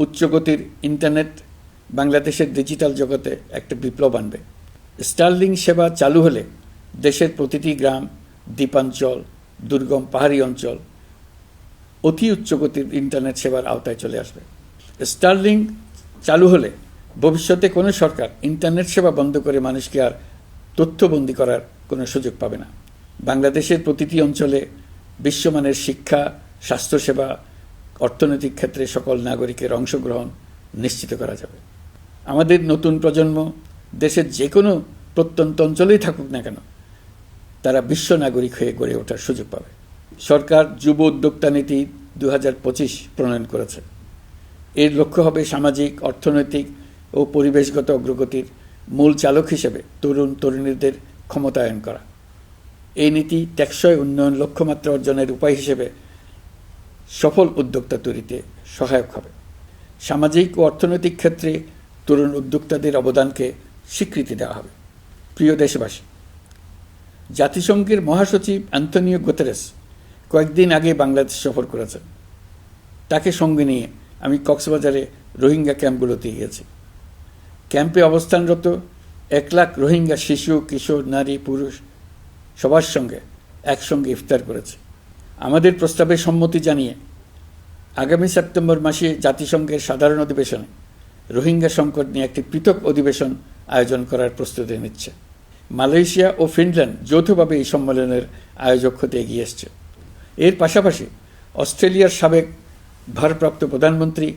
উচ্চগতির ইন্টারনেট বাংলাদেশের ডিজিটাল জগতে একটা বিপ্লব আনবে। স্টারলিং সেবা চালু হলে দেশের প্রতিটি গ্রাম, দ্বীপাঞ্চল, দুর্গম পাহাড়ি অঞ্চল অতি উচ্চগতির ইন্টারনেট সেবার আওতায় চলে আসবে। স্টারলিং চালু হলে ভবিষ্যতে কোনো সরকার ইন্টারনেট সেবা বন্ধ করে মানুষকে আর তথ্যবন্দী করার কোনো সুযোগ পাবে না। বাংলাদেশের প্রতিটি অঞ্চলে বিশ্বমানের শিক্ষা, স্বাস্থ্যসেবা, অর্থনৈতিক ক্ষেত্রে সকল নাগরিকের অংশগ্রহণ নিশ্চিত করা যাবে। আমাদের নতুন প্রজন্ম দেশের যে কোনো প্রত্যন্ত অঞ্চলেই থাকুক না কেন তারা বিশ্ব নাগরিক হয়ে গড়ে ওঠার সুযোগ পাবে। সরকার যুব উদ্যোক্তা নীতি 2025 প্রণয়ন করেছে। এর লক্ষ্য হবে সামাজিক, অর্থনৈতিক ও পরিবেশগত অগ্রগতির মূল চালক হিসেবে তরুণ তরুণীদের ক্ষমতায়ন করা। এই নীতি টেকসই উন্নয়ন লক্ষ্যমাত্রা অর্জনের উপায় হিসেবে সফল উদ্যোক্তা তৈরিতে সহায়ক হবে। সামাজিক ও অর্থনৈতিক ক্ষেত্রে তরুণ উদ্যোক্তাদের অবদানকে স্বীকৃতি দেওয়া হবে। প্রিয় দেশবাসী, জাতিসংঘের মহাসচিব অ্যান্টনিও গুতেরেস কয়েকদিন আগে বাংলাদেশ সফর করেছেন। তাকে সঙ্গে নিয়ে আমি কক্সবাজারে রোহিঙ্গা ক্যাম্পগুলোতে গিয়েছি। ক্যাম্পে অবস্থানরত 1 লাখ রোহিঙ্গা শিশু, কিশোর, নারী, পুরুষ সবার সঙ্গে একসঙ্গে ইফতার করেছে। আমাদের প্রস্তাবে সম্মতি জানিয়ে আগামী সেপ্টেম্বর মাসে জাতিসংঘের সাধারণ অধিবেশনে রোহিঙ্গা সংকট নিয়ে একটি পৃথক অধিবেশন আয়োজন করার প্রস্তুতি নিচ্ছে। মালয়েশিয়া ও ফিনল্যান্ড যৌথভাবে এই সম্মেলনের আয়োজক হতে এগিয়ে এসছে। এর পাশাপাশি অস্ট্রেলিয়ার সাবেক ভারপ্রাপ্ত প্রধানমন্ত্রী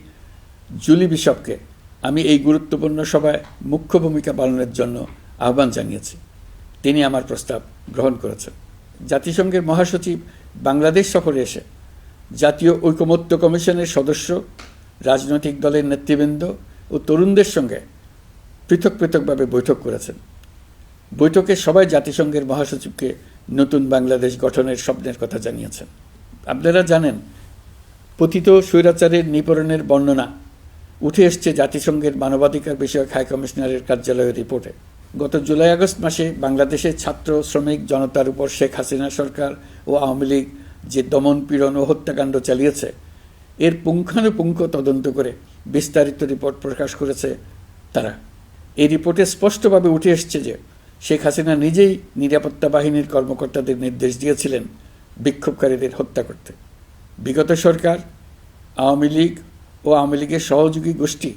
জুলি বিশপকে আমি এই গুরুত্বপূর্ণ সভায় মুখ্য ভূমিকা পালনের জন্য আহ্বান জানিয়েছি। তিনি আমার প্রস্তাব গ্রহণ করেছেন। জাতিসংঘের মহাসচিব বাংলাদেশ সফরে এসে জাতীয় ঐকমত্য কমিশনের সদস্য, রাজনৈতিক দলের নেতৃবৃন্দ ও তরুণদের সঙ্গে পৃথকভাবে বৈঠক করেছেন। বৈঠকে সবাই জাতিসংঘের মহাসচিবকে নতুন বাংলাদেশ গঠনের স্বপ্নের কথা জানিয়েছেন। আপনারা জানেন, পতিত স্বৈরাচারের নিপীড়নের বর্ণনা উঠে এসছে জাতিসংঘের মানবাধিকার বিষয়ক হাই কমিশনারের কার্যালয়ের রিপোর্টে। গত জুলাই-আগস্ট মাসে বাংলাদেশের ছাত্র, শ্রমিক জনতার উপর শেখ হাসিনা সরকার ও আওয়ামী লীগ যে দমন, পীড়ন ও হত্যাকাণ্ড চালিয়েছে এর পুঙ্খানুপুঙ্খ তদন্ত করে বিস্তারিত রিপোর্ট প্রকাশ করেছে তারা। এই রিপোর্টে স্পষ্টভাবে উঠে এসছে যে শেখ হাসিনা নিজেই নিরাপত্তা বাহিনীর কর্মকর্তাদের নির্দেশ দিয়েছিলেন বিক্ষোভকারীদের হত্যা করতে। বিগত সরকার, আওয়ামী লীগ ও আওয়ামী লীগের সহযোগী গোষ্ঠী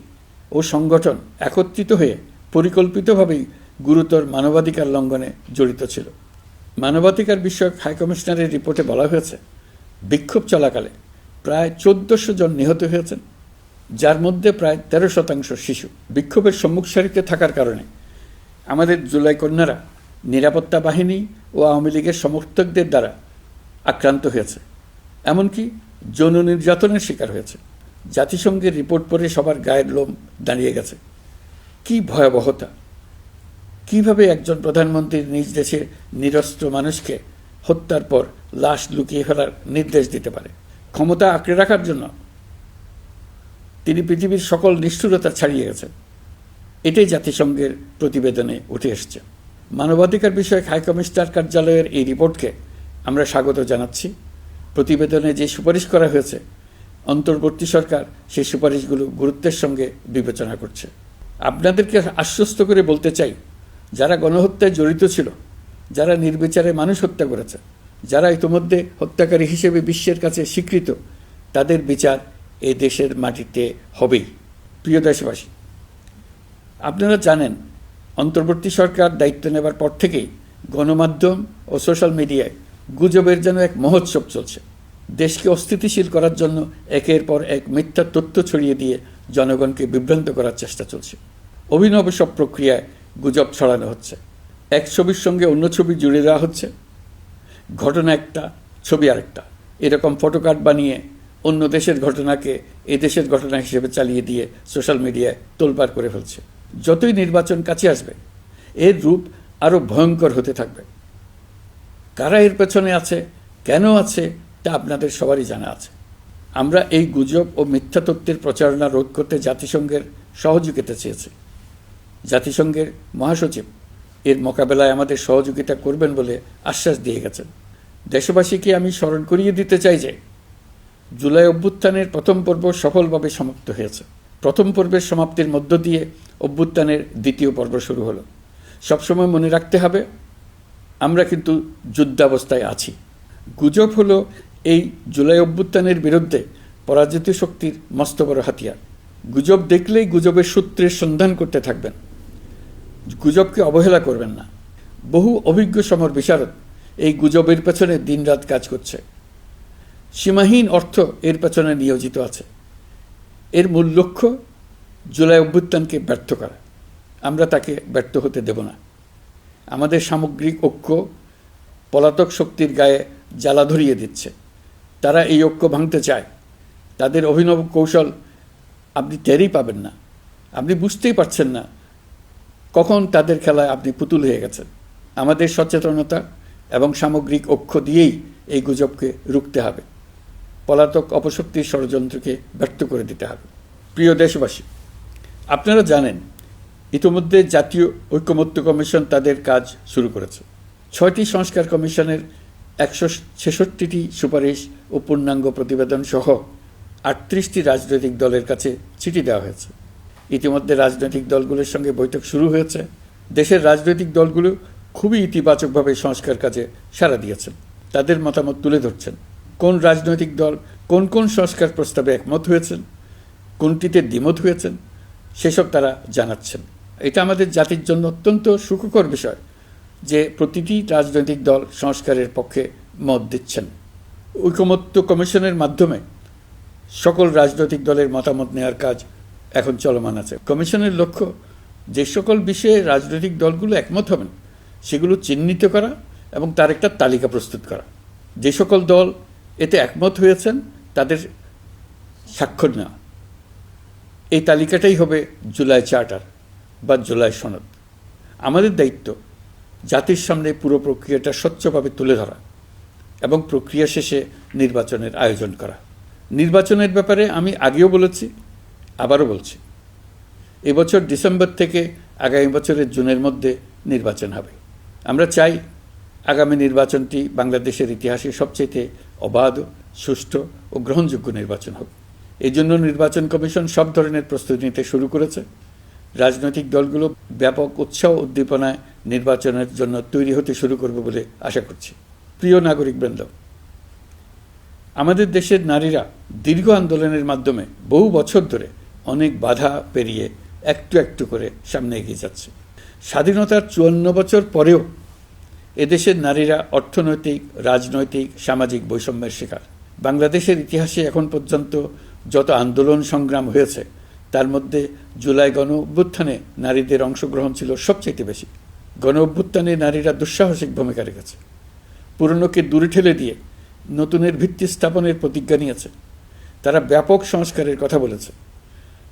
ও সংগঠন একত্রিত হয়ে পরিকল্পিতভাবেই গুরুতর মানবাধিকার লঙ্ঘনে জড়িত ছিল। মানবাধিকার বিষয়ক হাইকমিশনারের রিপোর্টে বলা হয়েছে, বিক্ষোভ চলাকালে প্রায় ১৪০০ জন নিহত হয়েছেন, যার মধ্যে প্রায় ১৩% শিশু। বিক্ষোভের সম্মুখ সারিতে থাকার কারণে আমাদের জুলাই কন্যারা নিরাপত্তা বাহিনী ও আওয়ামী লীগের সমর্থকদের দ্বারা আক্রান্ত হয়েছে, এমনকি যৌন নির্যাতনের শিকার হয়েছে। জাতিসংঘের রিপোর্ট পড়ে সবার গায়ের লোম দাঁড়িয়ে গেছে। কি ভয়াবহতা! কিভাবে একজন প্রধানমন্ত্রী নিজ দেশের নিরস্ত্র মানুষকে হত্যার পর লাশ লুকিয়ে ফেলার নির্দেশ দিতে পারে? ক্ষমতা আঁকড়ে রাখার জন্য তিনি পৃথিবীর সকল নিষ্ঠুরতা ছাড়িয়ে গেছেন। এটাই জাতিসংঘের প্রতিবেদনে উঠে এসছে। মানবাধিকার বিষয়ক হাইকমিশনার কার্যালয়ের এই রিপোর্টকে আমরা স্বাগত জানাচ্ছি। প্রতিবেদনে যে সুপারিশ করা হয়েছে, অন্তর্বর্তী সরকার সেই সুপারিশগুলো গুরুত্বের সঙ্গে বিবেচনা করছে। আপনাদেরকে আশ্বস্ত করে বলতে চাই, যারা গণহত্যায় জড়িত ছিল, যারা নির্বিচারে মানুষ হত্যা করেছে, যারা ইতোমধ্যে হত্যাকারী হিসেবে বিশ্বের কাছে স্বীকৃত, তাদের বিচার এই দেশের মাটিতে হবেই। প্রিয় দেশবাসী, আপনারা জানেন, অন্তর্বর্তী সরকার দায়িত্ব নেবার পর থেকেই গণমাধ্যম ও সোশ্যাল মিডিয়ায় গুজবের যেন এক মহোৎসব চলছে। দেশকে অস্থিতিশীল করার জন্য একের পর এক মিথ্যা তথ্য ছড়িয়ে দিয়ে জনগণকে বিভ্রান্ত করার চেষ্টা চলছে। অভিনব সব প্রক্রিয়ায় গুজব ছড়ানো হচ্ছে। এক ছবির সঙ্গে অন্য ছবি জুড়ে দেওয়া হচ্ছে, ঘটনা একটা, ছবি আরেকটা। এরকম ফটোকার্ড বানিয়ে অন্য দেশের ঘটনাকে এ দেশের ঘটনা হিসেবে চালিয়ে দিয়ে সোশ্যাল মিডিয়ায় তোলপাড় করে ফেলছে। যতই নির্বাচন কাছে আসবে, এর রূপ আরও ভয়ঙ্কর হতে থাকবে। কারা এর পেছনে আছে, কেন আছে, তা আপনাদের সবারই জানা আছে। আমরা এই গুজব ও মিথ্যা তথ্যের প্রচারণা রোধ করতে জাতিসংঘের সহযোগিতা চেয়েছি। জাতিসংঘের মহাসচিব এর মোকাবেলায় আমাদের সহযোগিতা করবেন বলে আশ্বাস দিয়ে গেছেন। দেশবাসীকে আমি স্মরণ করিয়ে দিতে চাই যে, জুলাই অভ্যুত্থানের প্রথম পর্ব সফলভাবে সমাপ্ত হয়েছে। প্রথম পর্বের সমাপ্তির মধ্য দিয়ে অভ্যুত্থানের দ্বিতীয় পর্ব শুরু হলো। সবসময় মনে রাখতে হবে, আমরা কিন্তু যুদ্ধাবস্থায় আছি। গুজব হলো এই জুলাই অভ্যুত্থানের বিরুদ্ধে পরাজিত শক্তির মস্ত বড় হাতিয়ার। গুজব দেখলেই গুজবের সূত্রের সন্ধান করতে থাকবেন, গুজবকে অবহেলা করবেন না। বহু অভিজ্ঞ সমর বিশারদ এই গুজবের পেছনে দিনরাত কাজ করছে। সীমাহীন অর্থ এর পেছনে নিয়োজিত আছে। এর মূল লক্ষ্য জুলাই অভ্যুত্থানকে ব্যর্থ করা। আমরা তাকে ব্যর্থ হতে দেব না। আমাদের সামগ্রিক ঐক্য পলাতক শক্তির গায়ে জ্বালা ধরিয়ে দিচ্ছে। তারা এই ঐক্য ভাঙতে চায়। তাদের অভিনব কৌশল আপনি টেরই পাবেন না। আপনি বুঝতেই পারছেন না কখন তাদের খেলায় আপনি পুতুল হয়ে গেছেন। আমাদের সচেতনতা এবং সামগ্রিক ঐক্য দিয়েই এই গুজবকে রুখতে হবে। পলাতক অপশক্তির ষড়যন্ত্রকে ব্যর্থ করে দিতে হবে। প্রিয় দেশবাসী, আপনারা জানেন, ইতিমধ্যে জাতীয় ঐকমত্য কমিশন তাদের কাজ শুরু করেছে। 6টি সংস্কার কমিশনের 166টি সুপারিশ ও পূর্ণাঙ্গ প্রতিবেদন সহ 38টি রাজনৈতিক দলের কাছে চিঠি দেওয়া হয়েছে। ইতিমধ্যে রাজনৈতিক দলগুলোর সঙ্গে বৈঠক শুরু হয়েছে। দেশের রাজনৈতিক দলগুলো খুবই ইতিবাচকভাবে সংস্কার কাজে সাড়া দিয়েছেন। তাদের মতামত তুলে ধরছেন। কোন রাজনৈতিক দল কোন কোন সংস্কার প্রস্তাবে একমত হয়েছেন, কোনটিতে দ্বিমত হয়েছেন, সেসব তারা জানাচ্ছেন। এটা আমাদের জাতির জন্য অত্যন্ত সুখকর বিষয় যে প্রতিটি রাজনৈতিক দল সংস্কারের পক্ষে মত দিচ্ছেন। ঐকমত্য কমিশনের মাধ্যমে সকল রাজনৈতিক দলের মতামত নেওয়ার কাজ এখন চলমান আছে। কমিশনের লক্ষ্য যে সকল বিষয়ে রাজনৈতিক দলগুলো একমত হবেন সেগুলো চিহ্নিত করা এবং তার একটা তালিকা প্রস্তুত করা। যে সকল দল এতে একমত হয়েছেন তাদের স্বাক্ষর নেওয়া। এই তালিকাটাই হবে জুলাই চার্টার বা জুলাই সনদ। আমাদের দায়িত্ব জাতির সামনে পুরো প্রক্রিয়াটা স্বচ্ছভাবে তুলে ধরা এবং প্রক্রিয়া শেষে নির্বাচনের আয়োজন করা। নির্বাচনের ব্যাপারে আমি আগেও বলেছি, আবারও বলছি, এবছর ডিসেম্বর থেকে আগামী বছরের জুনের মধ্যে নির্বাচন হবে। আমরা চাই আগামী নির্বাচনটি বাংলাদেশের ইতিহাসে সবচেয়ে অবাধ, সুষ্ঠু ও গ্রহণযোগ্য নির্বাচন হোক। এই জন্য নির্বাচন কমিশন সব ধরনের প্রস্তুতি নিতে শুরু করেছে। রাজনৈতিক দলগুলো ব্যাপক উৎসাহ উদ্দীপনায় নির্বাচনের জন্য তৈরি হতে শুরু করবে বলে আশা করছি। প্রিয় নাগরিকবৃন্দ, আমাদের দেশের নারীরা দীর্ঘ আন্দোলনের মাধ্যমে বহু বছর ধরে অনেক বাধা পেরিয়ে একটু একটু করে সামনে এগিয়ে যাচ্ছে। স্বাধীনতার 54 বছর পরেও এদেশের নারীরা অর্থনৈতিক, রাজনৈতিক, সামাজিক বৈষম্যের শিকার। বাংলাদেশের ইতিহাসে এখন পর্যন্ত যত আন্দোলন সংগ্রাম হয়েছে তার মধ্যে জুলাই গণ অভ্যুত্থানে নারীদের অংশগ্রহণ ছিল সবচেয়ে বেশি। গণ অভ্যুত্থানে নারীরা দুঃসাহসিক ভূমিকা রেখেছে, পুরনোকে দূরে ঠেলে দিয়ে নতুনের ভিত্তি স্থাপনের প্রতিজ্ঞা নিয়েছে। তারা ব্যাপক সংস্কারের কথা বলেছে,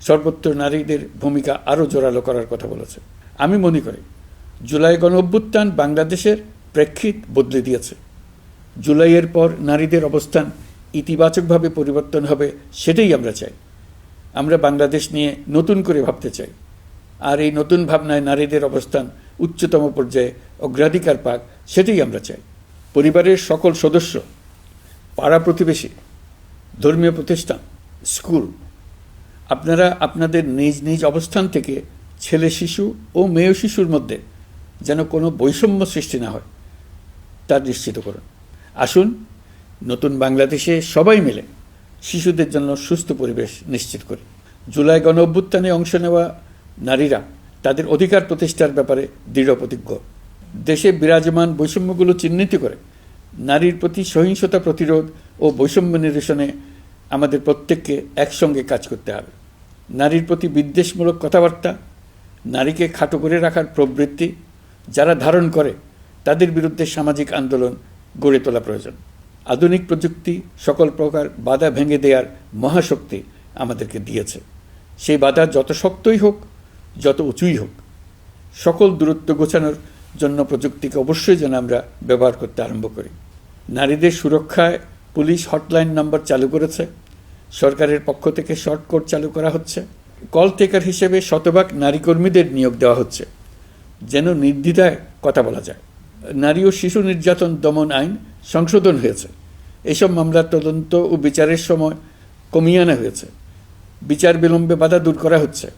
সর্বত্র নারীদের ভূমিকা আরও জোরালো করার কথা বলেছে। আমি মনে করি জুলাই গণ অভ্যুত্থান বাংলাদেশের প্রেক্ষিত বদলে দিয়েছে। জুলাইয়ের পর নারীদের অবস্থান ইতিবাচকভাবে পরিবর্তন হবে, সেটাই আমরা চাই। আমরা বাংলাদেশ নিয়ে নতুন করে ভাবতে চাই, আর এই নতুন ভাবনায় নারীদের অবস্থান উচ্চতম পর্যায়ে অগ্রাধিকার পাক, সেটাই আমরা চাই। পরিবারের সকল সদস্য, পাড়া প্রতিবেশী, ধর্মীয় প্রতিষ্ঠান, স্কুল, আপনারা আপনাদের নিজ নিজ অবস্থান থেকে ছেলে শিশু ও মেয়ে শিশুর মধ্যে যেন কোনো বৈষম্য সৃষ্টি না হয় তা নিশ্চিত করুন। আসুন নতুন বাংলাদেশে সবাই মিলে শিশুদের জন্য সুস্থ পরিবেশ নিশ্চিত করি। জুলাই গণ অভ্যুত্থানে অংশ নেওয়া নারীরা তাদের অধিকার প্রতিষ্ঠার ব্যাপারে দৃঢ় প্রতিজ্ঞ। দেশে বিরাজমান বৈষম্যগুলো চিহ্নিত করে নারীর প্রতি সহিংসতা প্রতিরোধ ও বৈষম্য নিরসনে আমাদের প্রত্যেককে একসঙ্গে কাজ করতে হবে। নারীর প্রতি বিদ্বেষমূলক কথাবার্তা, নারীকে খাটো করে রাখার প্রবৃত্তি যারা ধারণ করে তাদের বিরুদ্ধে সামাজিক আন্দোলন গড়ে তোলা প্রয়োজন। আধুনিক প্রযুক্তি সকল প্রকার বাধা ভেঙে দেওয়ার মহাশক্তি আমাদেরকে দিয়েছে। সেই বাধা যত শক্তই হোক, যত উঁচুই হোক, সকল দূরত্ব গোছানোর জন্য প্রযুক্তিকে অবশ্যই যেন আমরা ব্যবহার করতে আরম্ভ করি। নারীদের সুরক্ষায় পুলিশ হটলাইন নম্বর চালু করেছে, সরকারের পক্ষ থেকে শর্ট কোড চালু করা হচ্ছে, কল টেকার হিসেবে শতভাগ নারী কর্মীদের নিয়োগ দেওয়া হচ্ছে যেন নির্দ্বিধায় কথা বলা যায়। নারী ও শিশু নির্যাতন দমন আইন সংশোধন হয়েছে, এসব মামলার তদন্ত ও বিচারের সময় কমিয়ে আনা হয়েছে, বিচার বিলম্বে বাধা দূর করা হচ্ছে।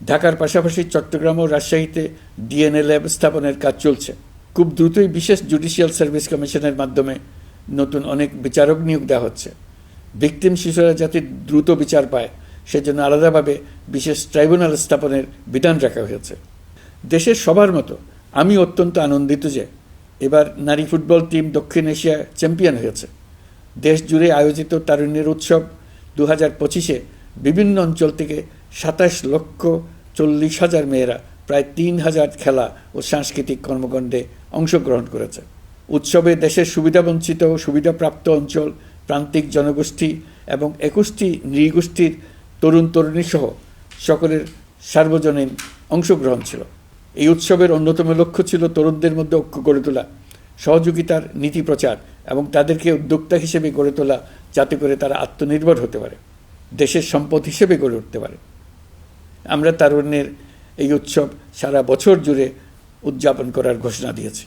ঢাকার পাশাপাশি চট্টগ্রাম ও রাজশাহীতে ডিএনএ ল্যাব স্থাপনের কাজ চলছে। খুব দ্রুতই বিশেষ জুডিশিয়াল সার্ভিস কমিশনের মাধ্যমে নতুন অনেক বিচারক নিয়োগ দেওয়া হচ্ছে। ভিকটিম শিশুরা যাতে দ্রুত বিচার পায় সেজন্য আলাদাভাবে বিশেষ ট্রাইব্যুনাল স্থাপনের বিধান রাখা হয়েছে। দেশের সবার মতো আমি অত্যন্ত আনন্দিত যে এবার নারী ফুটবল টিম দক্ষিণ এশিয়া চ্যাম্পিয়ন হয়েছে। দেশ জুড়ে আয়োজিত তারুণ্যের উৎসব 2025-এ বিভিন্ন অঞ্চল থেকে 27,40,000 মেয়েরা প্রায় 3,000 খেলা ও সাংস্কৃতিক কর্মকাণ্ডে অংশগ্রহণ করেছে। উৎসবে দেশের সুবিধাবঞ্চিত ও সুবিধাপ্রাপ্ত অঞ্চল, প্রান্তিক জনগোষ্ঠী এবং 21টি নৃগোষ্ঠীর তরুণ তরুণী সহ সকলের সার্বজনীন অংশগ্রহণ ছিল। এই উৎসবের অন্যতম লক্ষ্য ছিল তরুণদের মধ্যে ঐক্য গড়ে তোলা, সহযোগিতার নীতি প্রচার এবং তাদেরকে উদ্যোক্তা হিসেবে গড়ে তোলা, যাতে করে তারা আত্মনির্ভর হতে পারে, দেশের সম্পদ হিসেবে গড়ে উঠতে পারে। আমরা তারুণ্যের এই উৎসব সারা বছর জুড়ে উদযাপন করার ঘোষণা দিয়েছি।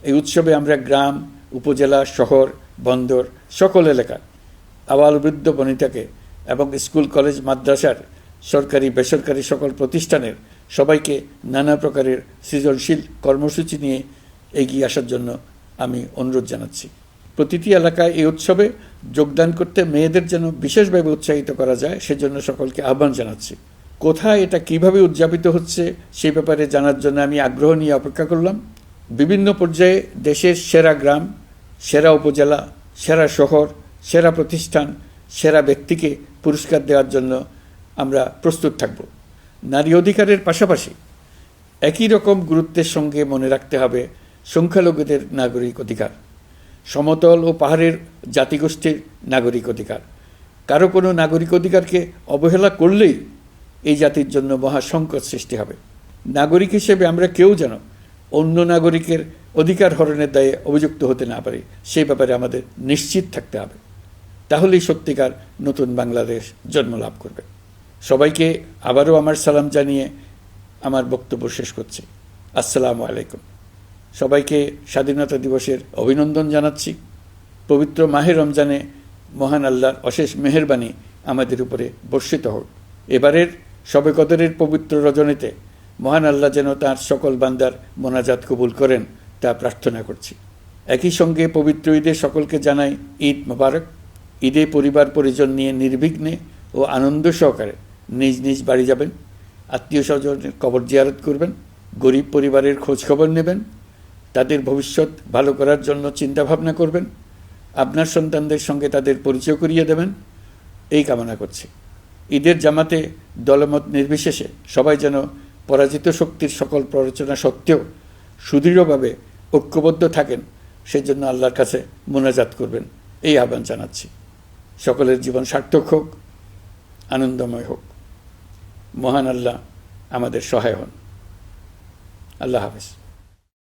এই উৎসবে আমরা গ্রাম, উপজেলা, শহর, বন্দর সকল এলাকার আবাল বৃদ্ধ বনিতাকে এবং স্কুল, কলেজ, মাদ্রাসার সরকারি বেসরকারি সকল প্রতিষ্ঠানের সবাইকে নানা প্রকারের সৃজনশীল কর্মসূচি নিয়ে এগিয়ে আসার জন্য আমি অনুরোধ জানাচ্ছি। প্রতিটি এলাকায় এই উৎসবে যোগদান করতে মেয়েদের যেন বিশেষভাবে উৎসাহিত করা যায় সেজন্য সকলকে আহ্বান জানাচ্ছি। কোথায় এটা কিভাবে উদযাপিত হচ্ছে সেই ব্যাপারে জানার জন্য আমি আগ্রহ নিয়ে অপেক্ষা করলাম। বিভিন্ন পর্যায়ে দেশের সেরা গ্রাম, সেরা উপজেলা, সেরা শহর, সেরা প্রতিষ্ঠান, সেরা ব্যক্তিকে পুরস্কার দেওয়ার জন্য আমরা প্রস্তুত থাকব। নারী অধিকারের পাশাপাশি একই রকম গুরুত্বের সঙ্গে মনে রাখতে হবে সংখ্যালঘুদের নাগরিক অধিকার, সমতল ও পাহাড়ের জাতিগোষ্ঠীর নাগরিক অধিকার। কারো কোনো নাগরিক অধিকারকে অবহেলা করলেই এই জাতির জন্য মহা সংকট সৃষ্টি হবে। নাগরিক হিসেবে আমরা কেউ যেন অন্য নাগরিকের অধিকার হরণের দায়ে অভিযুক্ত হতে না পারি, সেই ব্যাপারে আমাদের নিশ্চিত থাকতে হবে। তাহলেই সত্যিকার নতুন বাংলাদেশ জন্ম লাভ করবে। সবাইকে আবারও আমার সালাম জানিয়ে আমার বক্তব্য শেষ করছি। আসসালামু আলাইকুম। সবাইকে স্বাধীনতা দিবসের অভিনন্দন জানাচ্ছি। পবিত্র মাহে রমজানে মহান আল্লাহর অশেষ মেহেরবানি আমাদের উপরে বর্ষিত হোক। এবারের শবে কদরের পবিত্র রজনীতে মহান আল্লাহ যেন তাঁর সকল বান্দার মোনাজাত কবুল করেন তা প্রার্থনা করছি। একই সঙ্গে পবিত্র ঈদে সকলকে জানাই ঈদ মোবারক। ঈদে পরিবার পরিজন নিয়ে নির্বিঘ্নে ও আনন্দ সহকারে নিজ নিজ বাড়ি যাবেন, আত্মীয় স্বজনের কবর জিয়ারত করবেন, গরিব পরিবারের খোঁজ খবর নেবেন, তাদের ভবিষ্যৎ ভালো করার জন্য চিন্তাভাবনা করবেন, আপনার সন্তানদের সঙ্গে তাদের পরিচয় করিয়ে দেবেন, এই কামনা করছি। ঈদের জামাতে দলমত নির্বিশেষে সবাই যেন পরাজিত শক্তির সকল প্ররোচনা সত্ত্বেও সুদৃঢ়ভাবে ঐক্যবদ্ধ থাকেন, সেজন্য আল্লাহর কাছে মোনাজাত করবেন, এই আহ্বান জানাচ্ছি। সকলের জীবন সার্থক হোক, আনন্দময় হোক। মহান আল্লাহ আমাদের সহায় হন। আল্লাহ হাফেজ।